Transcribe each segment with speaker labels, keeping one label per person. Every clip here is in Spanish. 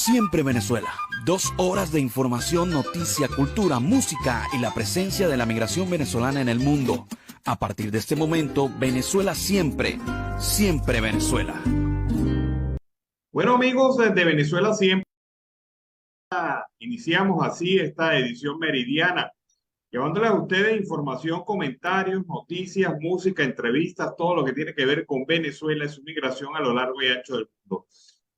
Speaker 1: Siempre Venezuela. 2 horas de información, noticia, cultura, música y la presencia de la migración venezolana en el mundo. A partir de este momento, Venezuela siempre, siempre Venezuela.
Speaker 2: Bueno, amigos, desde Venezuela siempre iniciamos así esta edición meridiana, llevándoles a ustedes información, comentarios, noticias, música, entrevistas, todo lo que tiene que ver con Venezuela y su migración a lo largo y ancho del mundo.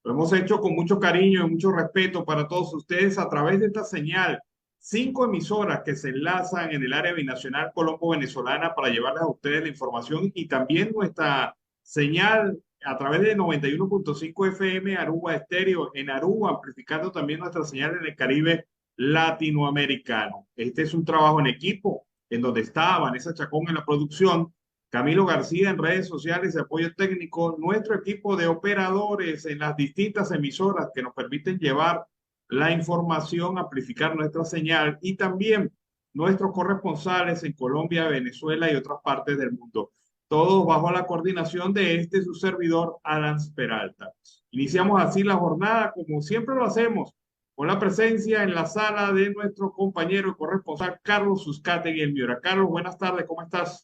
Speaker 2: Lo hemos hecho con mucho cariño y mucho respeto para todos ustedes a través de esta señal. 5 emisoras que se enlazan en el área binacional colombo-venezolana para llevarles a ustedes la información y también nuestra señal a través de 91.5 FM Aruba Estéreo en Aruba, amplificando también nuestra señal en el Caribe latinoamericano. Este es un trabajo en equipo en donde está Vanessa Chacón en la producción, Camilo García en redes sociales y apoyo técnico, nuestro equipo de operadores en las distintas emisoras que nos permiten llevar la información, amplificar nuestra señal y también nuestros corresponsales en Colombia, Venezuela y otras partes del mundo. Todos bajo la coordinación de su servidor, Alan Peralta. Iniciamos así la jornada como siempre lo hacemos, con la presencia en la sala de nuestro compañero y corresponsal Carlos Suscategui en Miura. Carlos, buenas tardes, ¿cómo estás?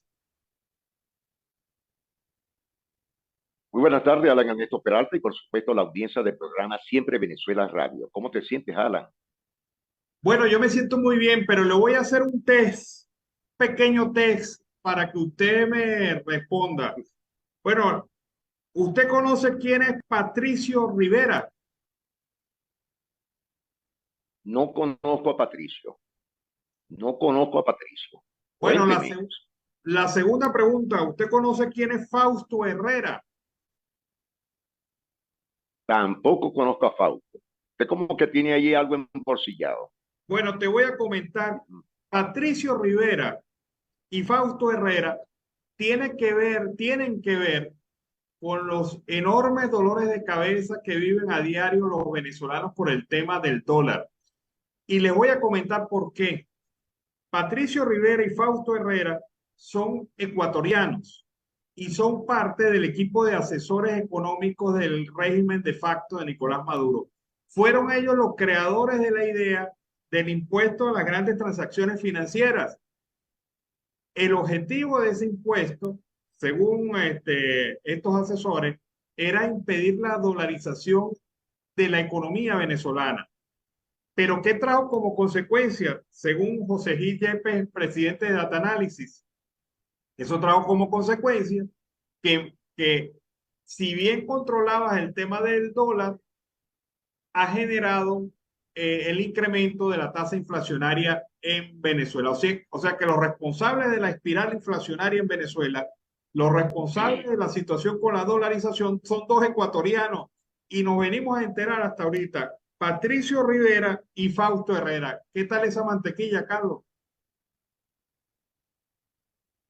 Speaker 3: Muy buenas tardes, Alan Ernesto Peralta, y por supuesto la audiencia del programa Siempre Venezuela Radio. ¿Cómo te sientes, Alan?
Speaker 2: Bueno, yo me siento muy bien, pero le voy a hacer un test, pequeño test, para que usted me responda. Bueno, ¿usted conoce quién es Patricio Rivera?
Speaker 3: No conozco a Patricio. No conozco a Patricio.
Speaker 2: Bueno,
Speaker 3: Cuénteme.
Speaker 2: la segunda pregunta, ¿usted conoce quién es Fausto Herrera?
Speaker 3: Tampoco conozco a Fausto. Usted como que tiene ahí algo embolsillado.
Speaker 2: Bueno, te voy a comentar. Patricio Rivera y Fausto Herrera tienen que ver con los enormes dolores de cabeza que viven a diario los venezolanos por el tema del dólar. Y les voy a comentar por qué. Patricio Rivera y Fausto Herrera son ecuatorianos y son parte del equipo de asesores económicos del régimen de facto de Nicolás Maduro. Fueron ellos los creadores de la idea del impuesto a las grandes transacciones financieras. El objetivo de ese impuesto, según estos asesores, era impedir la dolarización de la economía venezolana. Pero ¿qué trajo como consecuencia? Según José Gil Yepes, presidente de Data Analysis, eso trajo como consecuencia que si bien controlabas el tema del dólar, ha generado el incremento de la tasa inflacionaria en Venezuela. O sea que los responsables de la espiral inflacionaria en Venezuela, los responsables de la situación con la dolarización son 2 ecuatorianos y nos venimos a enterar hasta ahorita. Patricio Rivera y Fausto Herrera. ¿Qué tal esa mantequilla, Carlos?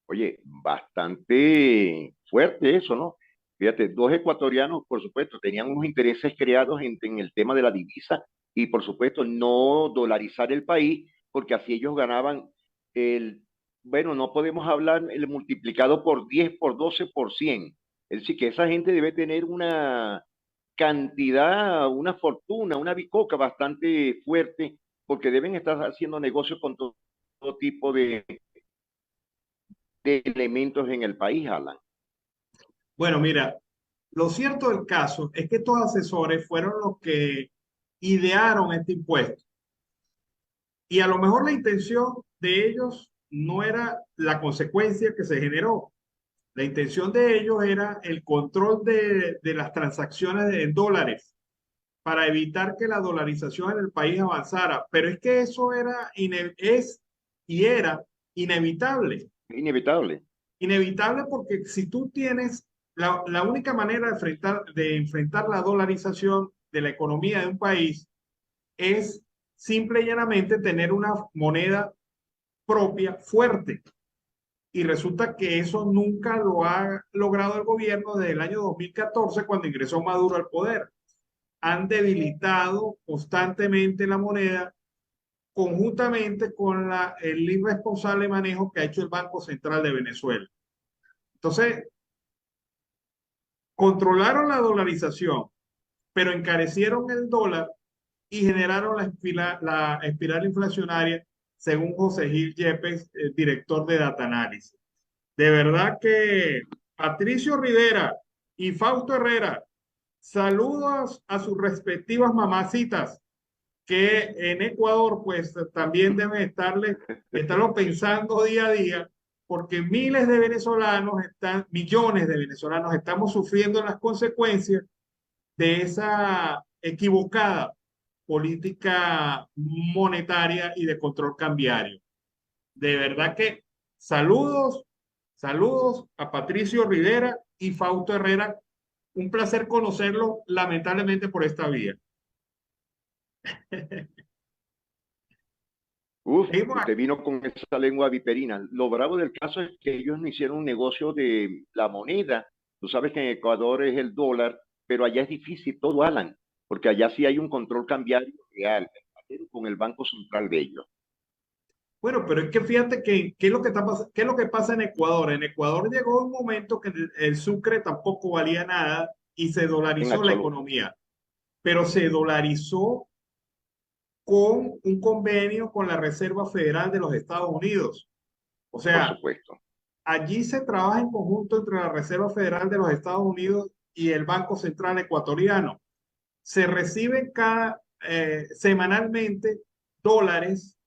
Speaker 3: Oye, bastante fuerte eso, ¿no? Fíjate, 2 ecuatorianos, por supuesto, tenían unos intereses creados en el tema de la divisa y, por supuesto, no dolarizar el país, porque así ellos ganaban bueno, no podemos hablar el multiplicado por 10, por 12, por 100. Es decir, que esa gente debe tener una cantidad, una fortuna, una bicoca bastante fuerte, porque deben estar haciendo negocios con todo tipo de elementos en el país, Alan.
Speaker 2: Bueno, mira, lo cierto del caso es que estos asesores fueron los que idearon este impuesto. Y a lo mejor la intención de ellos no era la consecuencia que se generó. La intención de ellos era el control de las transacciones en dólares para evitar que la dolarización en el país avanzara. Pero es que eso era inevitable.
Speaker 3: Inevitable.
Speaker 2: Inevitable porque si tú tienes la única manera de enfrentar la dolarización de la economía de un país es simple y llanamente tener una moneda propia fuerte. Y resulta que eso nunca lo ha logrado el gobierno desde el año 2014, cuando ingresó Maduro al poder. Han debilitado constantemente la moneda conjuntamente con el irresponsable manejo que ha hecho el Banco Central de Venezuela. Entonces, controlaron la dolarización, pero encarecieron el dólar y generaron la espiral inflacionaria, según José Gil Yepes, director de Data Analysis. De verdad que Patricio Rivera y Fausto Herrera, saludos a sus respectivas mamacitas, que en Ecuador pues también deben estarlo pensando día a día, porque millones de venezolanos estamos sufriendo las consecuencias de esa equivocada política monetaria y de control cambiario. De verdad que saludos, saludos a Patricio Rivera y Fausto Herrera. Un placer conocerlos, lamentablemente por esta vía.
Speaker 3: Uf,
Speaker 2: Seguimos
Speaker 3: usted vino con esa lengua viperina. Lo bravo del caso es que ellos no hicieron un negocio de la moneda. Tú sabes que en Ecuador es el dólar, pero allá es difícil todo, Alan, porque allá sí hay un control cambiario real con el Banco Central de ellos.
Speaker 2: Bueno, pero es que fíjate que, ¿qué es lo que qué es lo que pasa en Ecuador? En Ecuador llegó un momento que el sucre tampoco valía nada y se
Speaker 3: En
Speaker 2: dolarizó la
Speaker 3: absoluto,
Speaker 2: economía, pero se dolarizó con un convenio con la Reserva Federal de los Estados Unidos. O
Speaker 3: por
Speaker 2: sea,
Speaker 3: supuesto.
Speaker 2: allí se trabaja en conjunto entre la Reserva Federal de los Estados Unidos y el Banco Central Ecuatoriano. Se reciben semanalmente dólares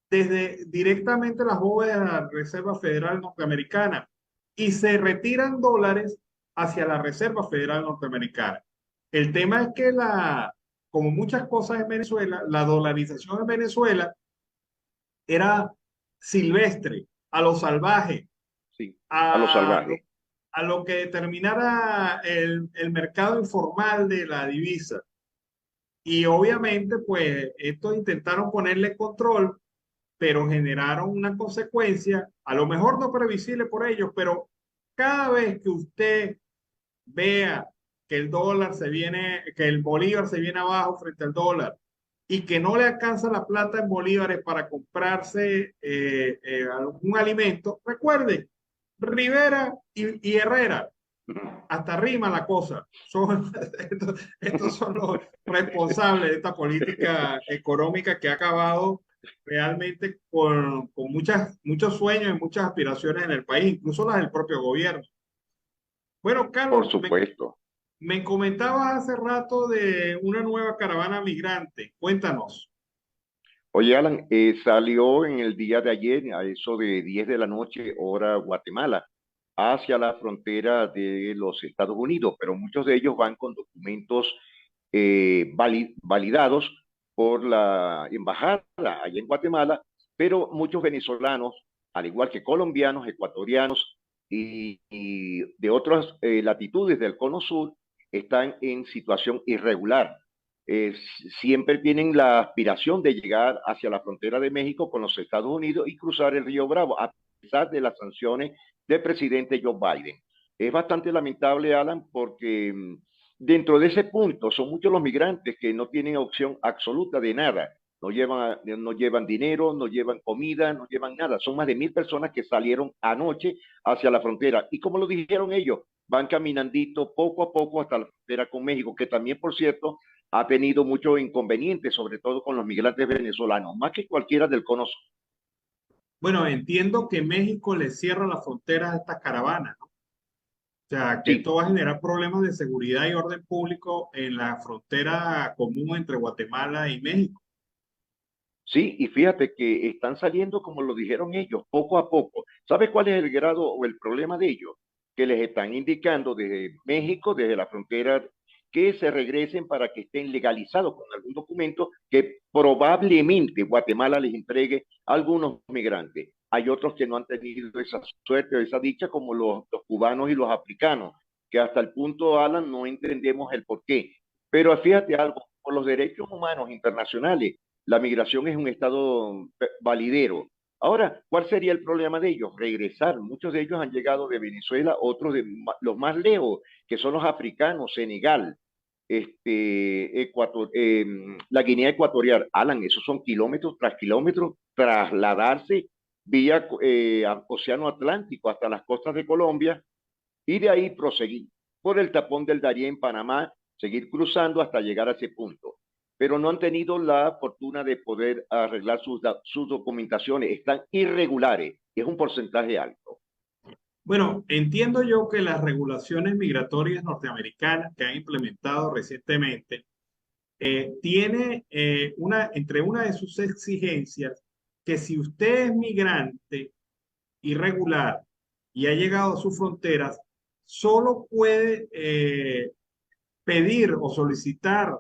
Speaker 2: desde directamente las bóvedas de la Reserva Federal Norteamericana y se retiran dólares hacia la Reserva Federal Norteamericana. El tema es que como muchas cosas en Venezuela, la dolarización en Venezuela era silvestre, a lo salvaje,
Speaker 3: Sí, a lo
Speaker 2: a lo,
Speaker 3: salvaje.
Speaker 2: a lo que determinara el mercado informal de la divisa. Y obviamente, pues, estos intentaron ponerle control, pero generaron una consecuencia, a lo mejor no previsible por ellos, pero cada vez que usted vea que el dólar que el bolívar se viene abajo frente al dólar y que no le alcanza la plata en bolívares para comprarse algún alimento, recuerde, Rivera y Herrera, hasta rima la cosa. Estos son los responsables de esta política económica que ha acabado realmente con muchos sueños y muchas aspiraciones en el país, incluso las del propio gobierno. Bueno,
Speaker 3: Por
Speaker 2: Carlos,
Speaker 3: supuesto.
Speaker 2: me comentabas hace rato de una nueva caravana migrante. Cuéntanos.
Speaker 3: Oye, Alan, salió en el día de ayer, a eso de 10 de la noche, hora Guatemala, hacia la frontera de los Estados Unidos, pero muchos de ellos van con documentos validados por la embajada allá en Guatemala, pero muchos venezolanos, al igual que colombianos, ecuatorianos y de otras latitudes del Cono Sur, están en situación irregular. eh, Siempre tienen la aspiración de llegar hacia la frontera de México con los Estados Unidos y cruzar el río Bravo, a pesar de las sanciones del presidente Joe Biden. Es bastante lamentable, Alan, porque dentro de ese punto son muchos los migrantes que no tienen opción absoluta de nada. No llevan dinero, no llevan comida, no llevan nada. Son más de 1.000 personas que salieron anoche hacia la frontera. Y como lo dijeron ellos, van caminandito poco a poco hasta la frontera con México, que también, por cierto, ha tenido muchos inconvenientes, sobre todo con los migrantes venezolanos, más que cualquiera del cono sur.
Speaker 2: Bueno, entiendo que México le cierra las fronteras a estas caravanas, ¿no? O sea, que
Speaker 3: Sí,
Speaker 2: esto va a generar problemas de seguridad y orden público en la frontera común entre Guatemala y México.
Speaker 3: sí, y fíjate que están saliendo, como lo dijeron ellos, poco a poco. ¿Sabes cuál es el grado o el problema de ellos? Que les están indicando desde México, desde la frontera, que se regresen para que estén legalizados con algún documento que probablemente Guatemala les entregue a algunos migrantes. Hay otros que no han tenido esa suerte o esa dicha, como los cubanos y los africanos, que hasta el punto, Alan, no entendemos el por qué. Pero fíjate algo, por los derechos humanos internacionales, la migración es un estado validero. Ahora, ¿cuál sería el problema de ellos? Regresar. Muchos de ellos han llegado de Venezuela, otros de los más lejos, que son los africanos, Senegal, la Guinea Ecuatorial. Alan, esos son kilómetros tras kilómetros, trasladarse vía Océano Atlántico hasta las costas de Colombia y de ahí proseguir por el tapón del Darién en Panamá, seguir cruzando hasta llegar a ese punto. pero no han tenido la fortuna de poder arreglar sus documentaciones. Están irregulares, y es un porcentaje alto.
Speaker 2: Bueno, entiendo yo que las regulaciones migratorias norteamericanas que han implementado recientemente tiene entre una de sus exigencias que si usted es migrante irregular y ha llegado a sus fronteras, solo puede pedir o solicitar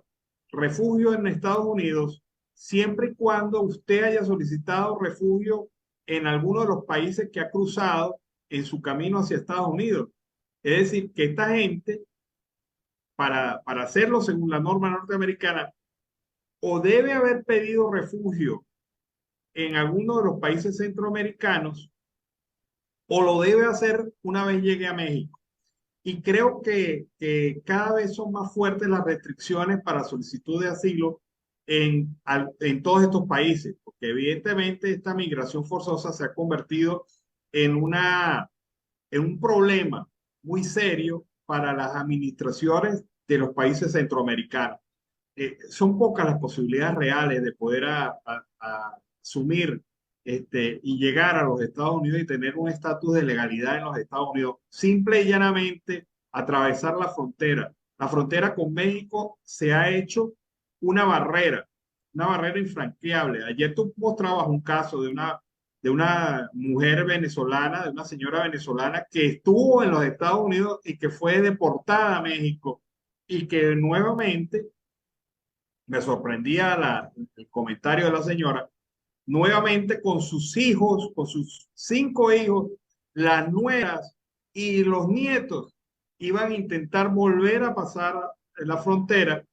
Speaker 2: refugio en Estados Unidos siempre y cuando usted haya solicitado refugio en alguno de los países que ha cruzado en su camino hacia Estados Unidos. Es decir, que esta gente, para hacerlo según la norma norteamericana, o debe haber pedido refugio en alguno de los países centroamericanos o lo debe hacer una vez llegue a México. Y creo que cada vez son más fuertes las restricciones para solicitud de asilo en todos estos países, porque evidentemente esta migración forzosa se ha convertido en, en un problema muy serio para las administraciones de los países centroamericanos. Son pocas las posibilidades reales de poder asumir y llegar a los Estados Unidos y tener un estatus de legalidad en los Estados Unidos. Simple y llanamente atravesar la frontera. La frontera con México se ha hecho una barrera infranqueable. Ayer tú mostrabas un caso de una mujer venezolana, de una señora venezolana que estuvo en los Estados Unidos y que fue deportada a México y que nuevamente me sorprendía el comentario de la señora, nuevamente con sus hijos, con sus 5 hijos, las nueras y los nietos iban a intentar volver a pasar la frontera,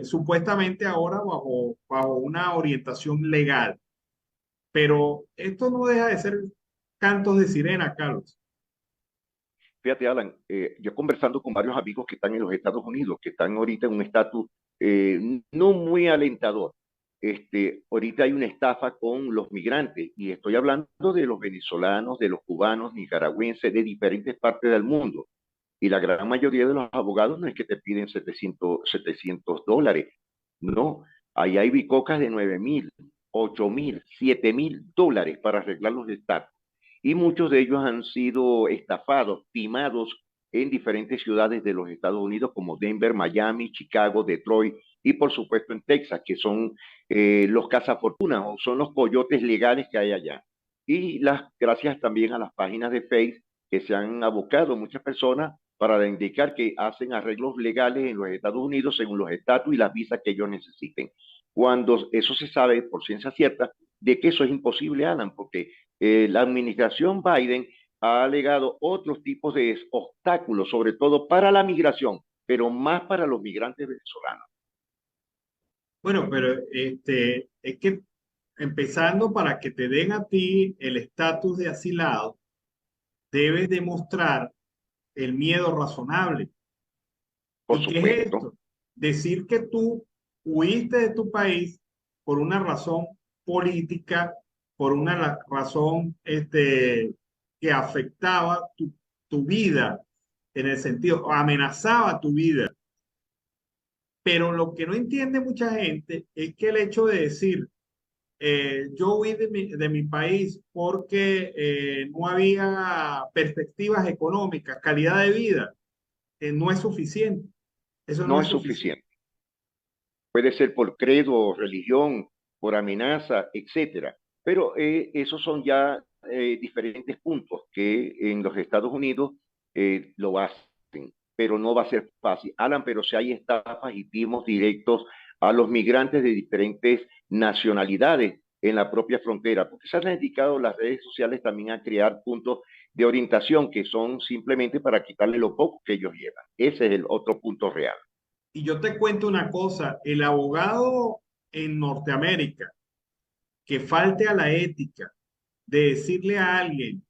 Speaker 2: supuestamente ahora bajo una orientación legal. Pero esto no deja de ser cantos de sirena, Carlos.
Speaker 3: Fíjate, Alan, yo conversando con varios amigos que están en los Estados Unidos, que están ahorita en un estatus no muy alentador. Ahorita hay una estafa con los migrantes, y estoy hablando de los venezolanos, de los cubanos, nicaragüenses, de diferentes partes del mundo. Y la gran mayoría de los abogados no es que te piden $700, no. Ahí hay bicocas de 9,000, 8,000, $7,000 para arreglar los estatus. Y muchos de ellos han sido estafados, timados en diferentes ciudades de los Estados Unidos como Denver, Miami, Chicago, Detroit y por supuesto en Texas, que son los cazafortunas o son los coyotes legales que hay allá. Y gracias también a las páginas de Facebook que se han abocado muchas personas para indicar que hacen arreglos legales en los Estados Unidos según los estatus y las visas que ellos necesiten. Cuando eso se sabe por ciencia cierta de que eso es imposible, Alan, porque la administración Biden ha alegado otros tipos de obstáculos, sobre todo para la migración, pero más para los migrantes venezolanos.
Speaker 2: Bueno, pero es que empezando para que te den a ti el estatus de asilado, debes demostrar el miedo razonable.
Speaker 3: Por
Speaker 2: ¿Y qué
Speaker 3: supuesto.
Speaker 2: es esto? Decir que tú huiste de tu país por una razón política, por una razón que afectaba tu vida, en el sentido, amenazaba tu vida. Pero lo que no entiende mucha gente es que el hecho de decir, yo huí de mi país porque no había perspectivas económicas, calidad de vida, no es suficiente. Eso no
Speaker 3: No
Speaker 2: es
Speaker 3: es
Speaker 2: suficiente.
Speaker 3: suficiente. Puede ser por credo, religión, por amenaza, etcétera. Pero esos son ya diferentes puntos que en los Estados Unidos lo hacen, pero no va a ser fácil. Alan, pero si hay estafas y timos directos a los migrantes de diferentes nacionalidades en la propia frontera, porque se han dedicado las redes sociales también a crear puntos de orientación que son simplemente para quitarle lo poco que ellos llevan. Ese es el otro punto real.
Speaker 2: Y yo te cuento una cosa, el abogado en Norteamérica que falte a la ética de decirle a alguien,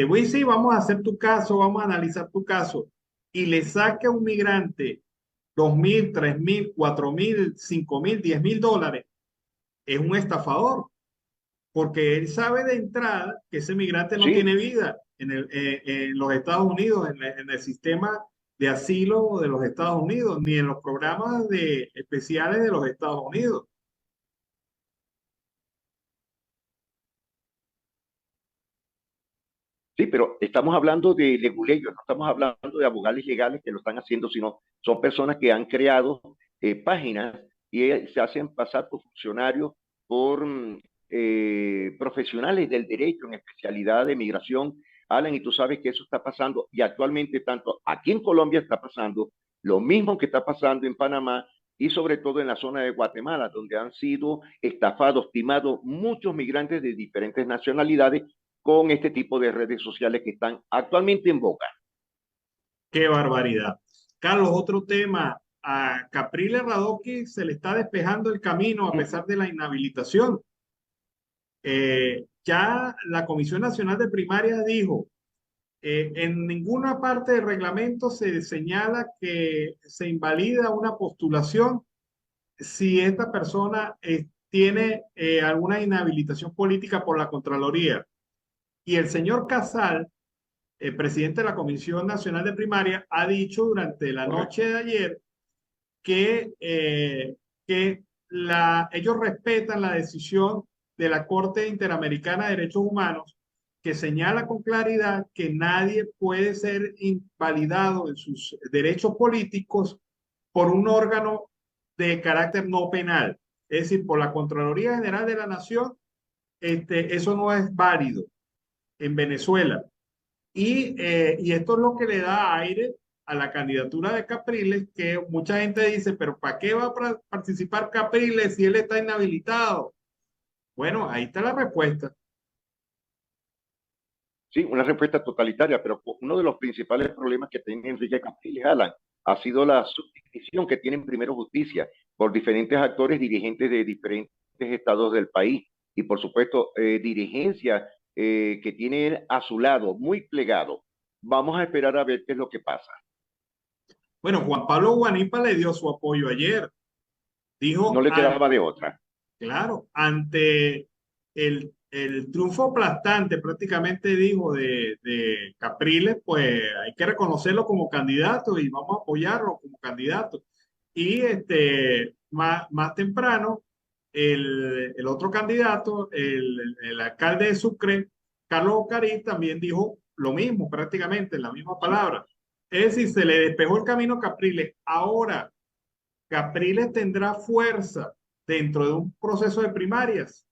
Speaker 2: güey, sí, vamos a hacer tu caso, vamos a analizar tu caso, y le saque a un migrante 2,000, 3,000, 4,000, 5,000, $10,000, es un estafador, porque él sabe de entrada que ese migrante no
Speaker 3: Sí,
Speaker 2: tiene vida en los Estados Unidos, en el sistema de asilo de los Estados Unidos, ni en los programas especiales de los Estados Unidos.
Speaker 3: Sí, pero estamos hablando de leguleyos, no estamos hablando de abogados legales que lo están haciendo, sino son personas que han creado páginas y se hacen pasar por funcionarios, por profesionales del derecho en especialidad de migración. Alan, y tú sabes que eso está pasando y actualmente tanto aquí en Colombia está pasando lo mismo que está pasando en Panamá y sobre todo en la zona de Guatemala, donde han sido estafados, timados muchos migrantes de diferentes nacionalidades con este tipo de redes sociales que están actualmente en boga.
Speaker 2: ¡Qué barbaridad! Carlos, otro tema. A Capriles Radoki se le está despejando el camino a pesar de la inhabilitación. Ya la Comisión Nacional de Primarias dijo, en ninguna parte del reglamento se señala que se invalida una postulación si esta persona tiene alguna inhabilitación política por la Contraloría. Y el señor Casal, el presidente de la Comisión Nacional de Primaria, ha dicho durante la noche de ayer que ellos respetan la decisión de la Corte Interamericana de Derechos Humanos, que señala con claridad que nadie puede ser invalidado en sus derechos políticos por un órgano de carácter no penal, es decir, por la Contraloría General de la Nación. Eso no es válido en Venezuela. Y esto es lo que le da aire a la candidatura de Capriles, que mucha gente dice, pero ¿para qué va a participar Capriles si él está inhabilitado? Bueno, ahí está la respuesta.
Speaker 3: Sí, una respuesta totalitaria, pero uno de los principales problemas que tiene Enrique Capriles, Alan, ha sido la subdivisión que tiene en Primero Justicia por diferentes actores dirigentes de diferentes estados del país y por supuesto dirigencia que tiene a su lado muy plegado. Vamos a esperar a ver qué es lo que pasa.
Speaker 2: Bueno, Juan Pablo Guanipa le dio su apoyo ayer.
Speaker 3: No
Speaker 2: Dijo,
Speaker 3: le quedaba de otra.
Speaker 2: claro, ante el triunfo aplastante, prácticamente dijo, de Capriles, pues hay que reconocerlo como candidato y vamos a apoyarlo como candidato. Y más temprano, el otro candidato, el alcalde de Sucre, Carlos Ocariz, también dijo lo mismo, prácticamente, en la misma palabra. Es decir, se le despejó el camino a Capriles. Ahora, Capriles tendrá fuerza dentro de un proceso de primarias.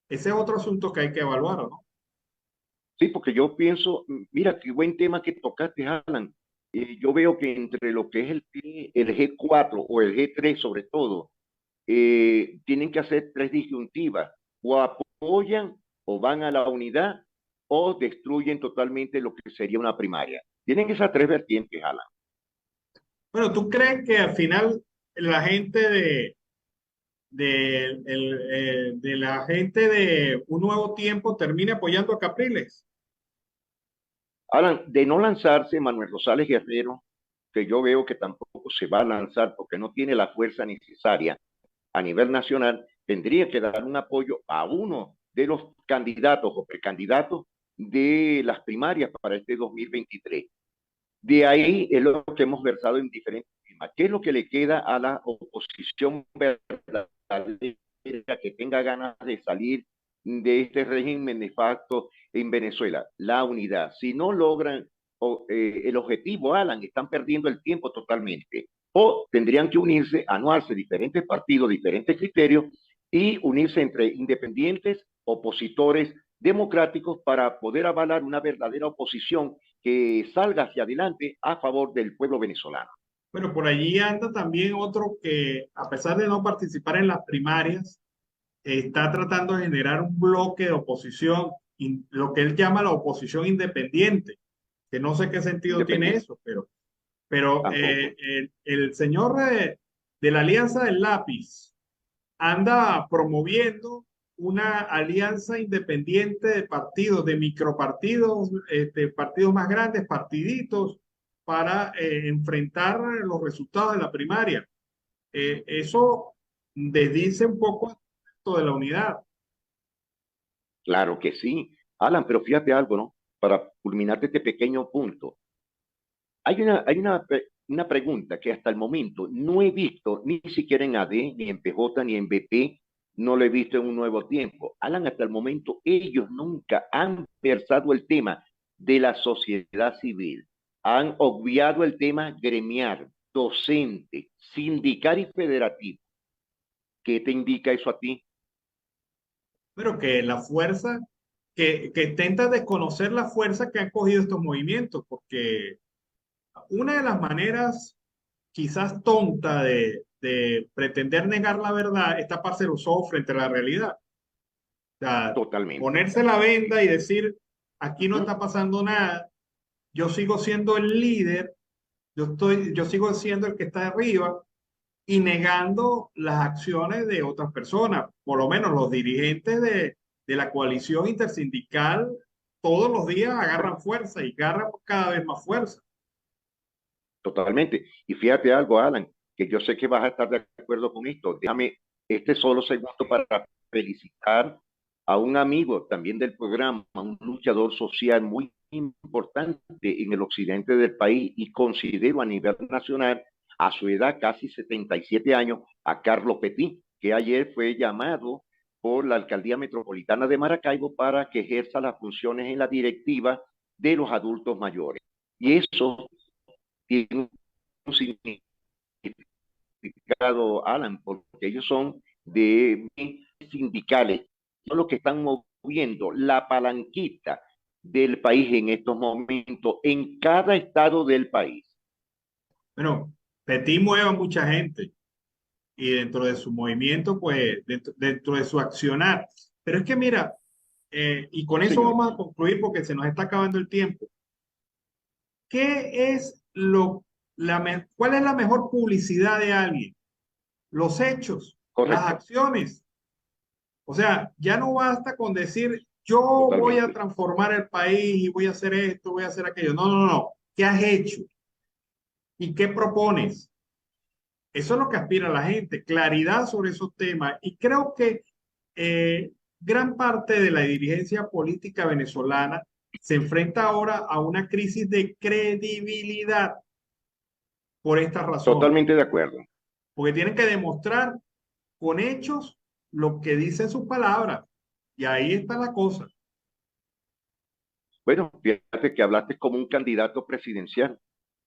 Speaker 2: Ese es otro asunto que hay que evaluar, ¿no?
Speaker 3: Sí, porque yo pienso, mira, qué buen tema que tocaste, Alan. Yo veo que entre lo que es el G4 o el G3 sobre todo, tienen que hacer tres disyuntivas, o apoyan o van a la unidad o destruyen totalmente lo que sería una primaria. Tienen esas tres vertientes, Alan.
Speaker 2: Bueno, ¿tú crees que al final la gente de la gente de Un Nuevo Tiempo termine apoyando a Capriles?
Speaker 3: Alan, de no lanzarse Manuel Rosales Guerrero, que yo veo que tampoco se va a lanzar porque no tiene la fuerza necesaria a nivel nacional, tendría que dar un apoyo a uno de los candidatos o precandidatos de las primarias para este 2023. De ahí es lo que hemos versado en diferentes temas. ¿Qué es lo que le queda a la oposición verdadera que tenga ganas de salir de este régimen de facto en Venezuela? La unidad. Si no logran el objetivo, Alan, están perdiendo el tiempo totalmente. O tendrían que unirse, anuarse diferentes partidos, diferentes criterios y unirse entre independientes, opositores democráticos para poder avalar una verdadera oposición que salga hacia adelante a favor del pueblo venezolano.
Speaker 2: Bueno, por allí anda también otro que, a pesar de no participar en las primarias, está tratando de generar un bloque de oposición, lo que él llama la oposición independiente, que no sé qué sentido tiene
Speaker 3: Independiente,
Speaker 2: eso, pero
Speaker 3: tampoco.
Speaker 2: el señor de la Alianza del Lápiz anda promoviendo una alianza independiente de partidos, de micropartidos, partidos más grandes, partiditos, para enfrentar los resultados de la primaria. Eso desdice un poco esto de la unidad.
Speaker 3: Claro que sí. Alan, pero fíjate algo, ¿no? Para culminarte este pequeño punto. Hay una una pregunta que hasta el momento no he visto ni siquiera en AD, ni en PJ, ni en BP, no lo he visto en Un Nuevo Tiempo. Alan, hasta el momento ellos nunca han versado el tema de la sociedad civil. Han obviado el tema gremial, docente, sindical y federativo. ¿Qué te indica eso a ti?
Speaker 2: Pero que la fuerza, que intenta desconocer la fuerza que han cogido estos movimientos, porque una de las maneras quizás tonta de pretender negar la verdad es taparse los ojos frente a la realidad. O sea,
Speaker 3: Totalmente.
Speaker 2: ponerse la venda y decir, aquí no
Speaker 3: ¿Mm?
Speaker 2: está pasando nada, yo sigo siendo el líder, yo sigo siendo el que está arriba y negando las acciones de otras personas, por lo menos los dirigentes de la coalición intersindical, todos los días agarran fuerza y agarran cada vez más fuerza.
Speaker 3: Totalmente. Y fíjate algo, Alan, que yo sé que vas a estar de acuerdo con esto. Déjame este solo segundo para felicitar a un amigo también del programa, un luchador social muy importante en el occidente del país y considero a nivel nacional, a su edad, casi 77 años, a Carlos Petit, que ayer fue llamado por la Alcaldía Metropolitana de Maracaibo para que ejerza las funciones en la directiva de los adultos mayores. Y eso tiene un significado, Alan, porque ellos son de sindicales, son los que están moviendo la palanquita del país en estos momentos, en cada estado del país.
Speaker 2: Bueno, Petit mueve a mucha gente y dentro de su movimiento, pues dentro de su accionar. Pero es que mira, y con eso
Speaker 3: Señor,
Speaker 2: vamos a concluir porque se nos está acabando el tiempo. ¿Qué es cuál es la mejor publicidad de alguien? Los hechos, las
Speaker 3: correcto,
Speaker 2: acciones. O sea, ya no basta con decir, yo voy a
Speaker 3: totalmente.
Speaker 2: transformar el país y voy a hacer esto, voy a hacer aquello. No, no, no. ¿Qué has hecho? ¿Y qué propones? Eso es lo que aspira la gente, claridad sobre esos temas. Y creo que gran parte de la dirigencia política venezolana se enfrenta ahora a una crisis de credibilidad por estas razones,
Speaker 3: Totalmente de acuerdo.
Speaker 2: porque tienen que demostrar con hechos lo que dicen sus palabras. Y ahí está la cosa.
Speaker 3: Bueno, fíjate que hablaste como un candidato presidencial,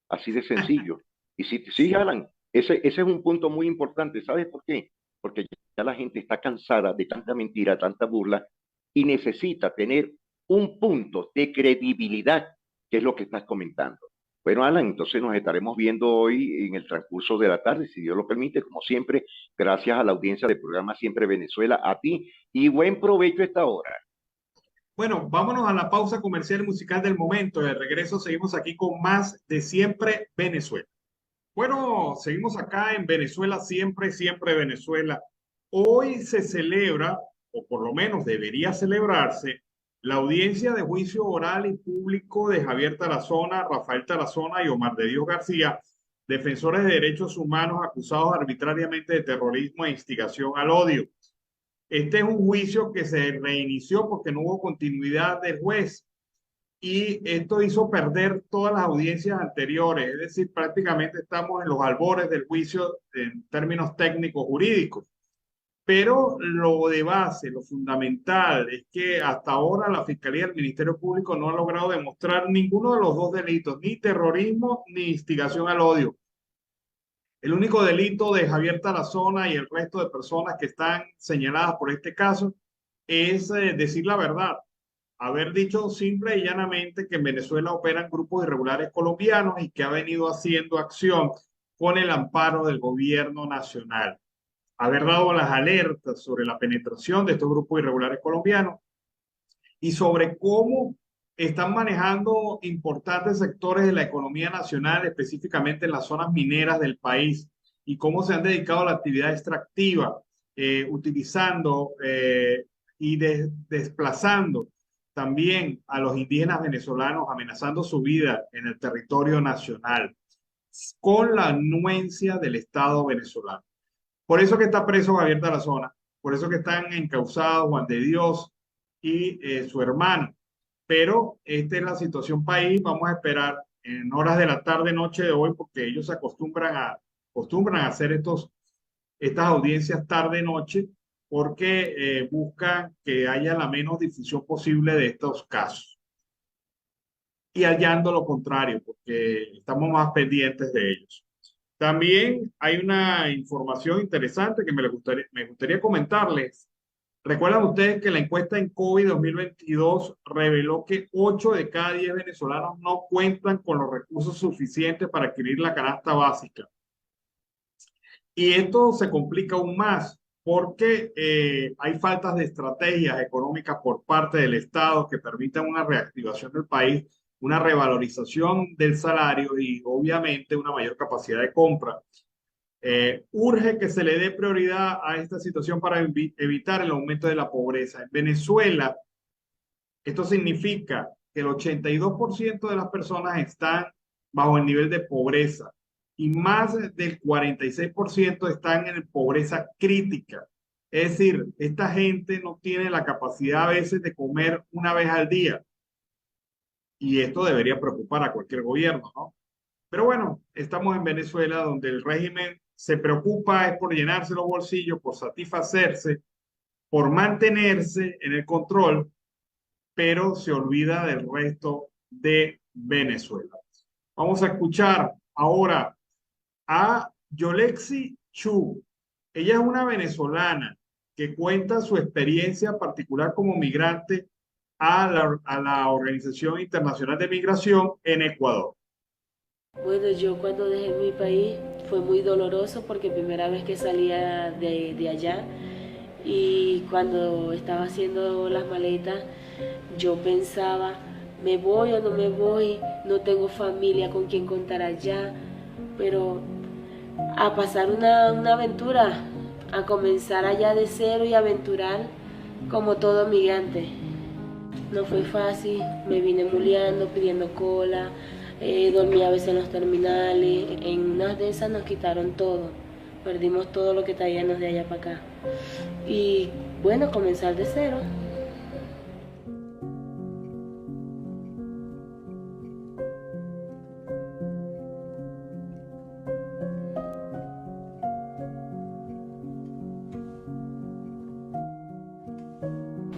Speaker 3: así de sencillo. Y sí, Alan, ese es un punto muy importante. ¿Sabes por qué? Porque ya la gente está cansada de tanta mentira, tanta burla, y necesita tener un punto de credibilidad, que es lo que estás comentando. Bueno, Alan, entonces nos estaremos viendo hoy en el transcurso de la tarde, si Dios lo permite, como siempre, gracias a la audiencia del programa Siempre Venezuela, a ti, y buen provecho a esta hora.
Speaker 2: Bueno, vámonos a la pausa comercial y musical del momento. De regreso seguimos aquí con más de Siempre Venezuela. Bueno, seguimos acá en Venezuela, siempre, siempre Venezuela. Hoy se celebra, o por lo menos debería celebrarse, la audiencia de juicio oral y público de Javier Tarazona, Rafael Tarazona y Omar de Dios García, defensores de derechos humanos acusados arbitrariamente de terrorismo e instigación al odio. Este es un juicio que se reinició porque no hubo continuidad del juez y esto hizo perder todas las audiencias anteriores, es decir, prácticamente estamos en los albores del juicio en términos técnicos jurídicos. Pero lo de base, lo fundamental, es que hasta ahora la Fiscalía y el Ministerio Público no han logrado demostrar ninguno de los dos delitos, ni terrorismo ni instigación al odio. El único delito de Javier Tarazona y el resto de personas que están señaladas por este caso es decir la verdad, haber dicho simple y llanamente que en Venezuela operan grupos irregulares colombianos y que ha venido haciendo acción con el amparo del gobierno nacional. Haber dado las alertas sobre la penetración de estos grupos irregulares colombianos y sobre cómo están manejando importantes sectores de la economía nacional, específicamente en las zonas mineras del país, y cómo se han dedicado a la actividad extractiva, utilizando y desplazando también a los indígenas venezolanos, amenazando su vida en el territorio nacional, con la anuencia del Estado venezolano. Por eso que está preso Javier Tarazona, por eso que están encausados Juan de Dios y su hermano. Pero esta es la situación país, vamos a esperar en horas de la tarde, noche de hoy, porque ellos se acostumbran a hacer estas audiencias tarde, noche, porque buscan que haya la menos difusión posible de estos casos y hallando lo contrario, porque estamos más pendientes de ellos. También hay una información interesante que me gustaría comentarles. ¿Recuerdan ustedes que la encuesta en COVID 2022 reveló que 8 de cada 10 venezolanos no cuentan con los recursos suficientes para adquirir la canasta básica? Y esto se complica aún más porque hay faltas de estrategias económicas por parte del Estado que permitan una reactivación del país, una revalorización del salario y obviamente una mayor capacidad de compra. Urge que se le dé prioridad a esta situación para evitar el aumento de la pobreza. En Venezuela, esto significa que el 82% de las personas están bajo el nivel de pobreza y más del 46% están en pobreza crítica. Es decir, esta gente no tiene la capacidad a veces de comer una vez al día y esto debería preocupar a cualquier gobierno, ¿no? Pero bueno, estamos en Venezuela donde el régimen se preocupa es por llenarse los bolsillos, por satisfacerse, por mantenerse en el control, pero se olvida del resto de Venezuela. Vamos a escuchar ahora a Yolexi Chu. Ella es una venezolana que cuenta su experiencia particular como migrante a la Organización Internacional de Migración en Ecuador.
Speaker 4: Bueno, yo cuando dejé mi país fue muy doloroso porque primera vez que salía de allá y cuando estaba haciendo las maletas yo pensaba, ¿me voy o no me voy? No tengo familia con quien contar allá, pero a pasar una aventura, a comenzar allá de cero y aventurar como todo migrante. No fue fácil, me vine muleando, pidiendo cola, dormí a veces en los terminales, en unas de esas nos quitaron todo, perdimos todo lo que traíamos de allá para acá. Y bueno, comenzar de cero.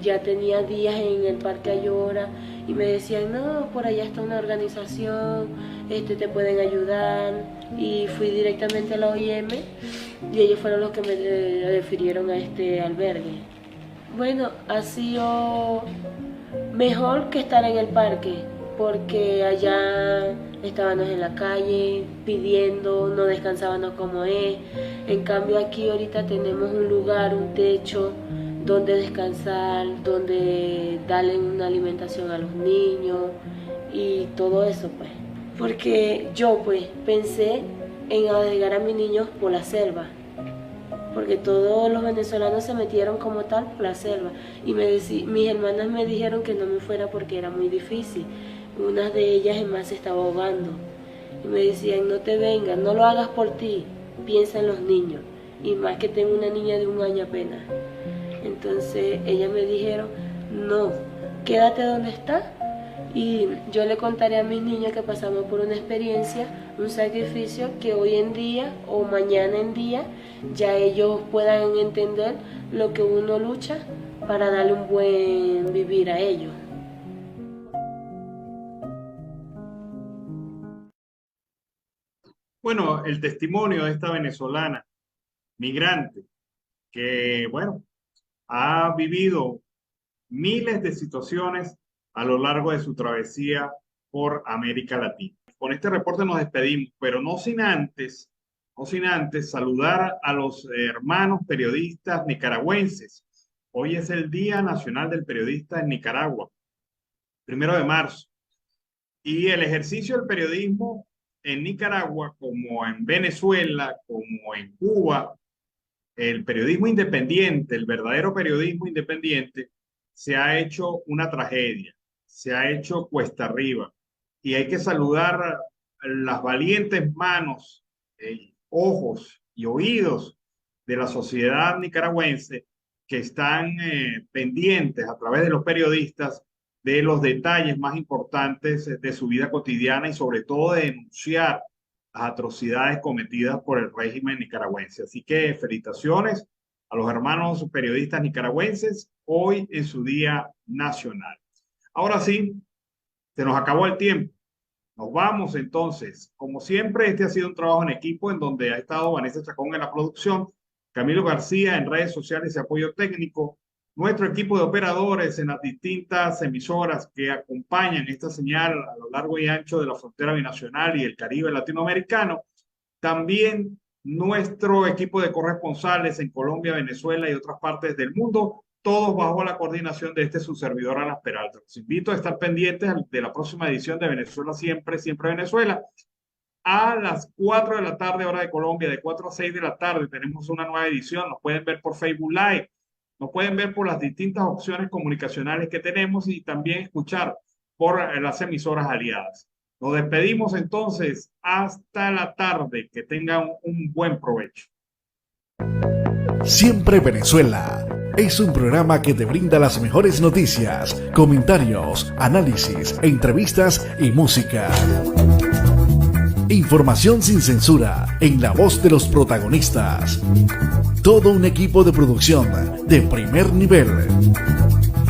Speaker 4: Ya tenía días en el Parque Ayora y me decían, no, por allá está una organización, te pueden ayudar. Y fui directamente a la OIM y ellos fueron los que me refirieron a este albergue. Bueno, ha sido mejor que estar en el parque, porque allá estábamos en la calle pidiendo, no descansábamos como es. En cambio aquí ahorita tenemos un lugar, un techo, donde descansar, donde darle una alimentación a los niños y todo eso pues. Porque yo pues pensé en agregar a mis niños por la selva, porque todos los venezolanos se metieron como tal por la selva y mis hermanas me dijeron que no me fuera porque era muy difícil. Una de ellas es más se estaba ahogando y me decían, no te vengas, no lo hagas por ti, piensa en los niños, y más que tengo una niña de 1 año apenas. Entonces ellas me dijeron, no, quédate donde estás y yo le contaré a mis niños que pasamos por una experiencia, un sacrificio que hoy en día o mañana en día ya ellos puedan entender lo que uno lucha para darle un buen vivir a ellos.
Speaker 2: Bueno, el testimonio de esta venezolana migrante que, bueno, ha vivido miles de situaciones a lo largo de su travesía por América Latina. Con este reporte nos despedimos, pero no sin antes saludar a los hermanos periodistas nicaragüenses. Hoy es el Día Nacional del Periodista en Nicaragua, 1 de marzo. Y el ejercicio del periodismo en Nicaragua, como en Venezuela, como en Cuba, el periodismo independiente, el verdadero periodismo independiente, se ha hecho una tragedia, se ha hecho cuesta arriba. Y hay que saludar las valientes manos, ojos y oídos de la sociedad nicaragüense que están pendientes a través de los periodistas de los detalles más importantes de su vida cotidiana y sobre todo de denunciar las atrocidades cometidas por el régimen nicaragüense. Así que felicitaciones a los hermanos periodistas nicaragüenses hoy en su Día Nacional. Ahora sí, se nos acabó el tiempo. Nos vamos entonces. Como siempre, este ha sido un trabajo en equipo en donde ha estado Vanessa Chacón en la producción, Camilo García en redes sociales y apoyo técnico, nuestro equipo de operadores en las distintas emisoras que acompañan esta señal a lo largo y ancho de la frontera binacional y el Caribe latinoamericano. También nuestro equipo de corresponsales en Colombia, Venezuela y otras partes del mundo, todos bajo la coordinación de su servidor Alas Peralta. Los invito a estar pendientes de la próxima edición de Venezuela Siempre, Siempre Venezuela. A las 4 de la tarde, hora de Colombia, de 4 a 6 de la tarde, tenemos una nueva edición. Nos pueden ver por Facebook Live, nos pueden ver por las distintas opciones comunicacionales que tenemos y también escuchar por las emisoras aliadas. Nos despedimos entonces hasta la tarde. Que tengan un buen provecho.
Speaker 5: Siempre Venezuela es un programa que te brinda las mejores noticias, comentarios, análisis, entrevistas y música. Información sin censura en la voz de los protagonistas. Todo un equipo de producción de primer nivel.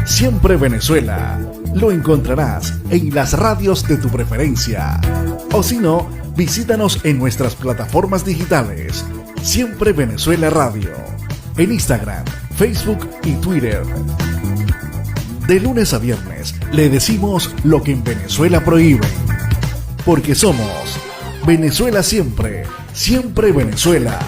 Speaker 5: Siempre Venezuela. Lo encontrarás en las radios de tu preferencia. O si no, visítanos en nuestras plataformas digitales. Siempre Venezuela Radio. En Instagram, Facebook y Twitter. De lunes a viernes le decimos lo que en Venezuela prohíben. Porque somos Venezuela Siempre, Siempre Venezuela.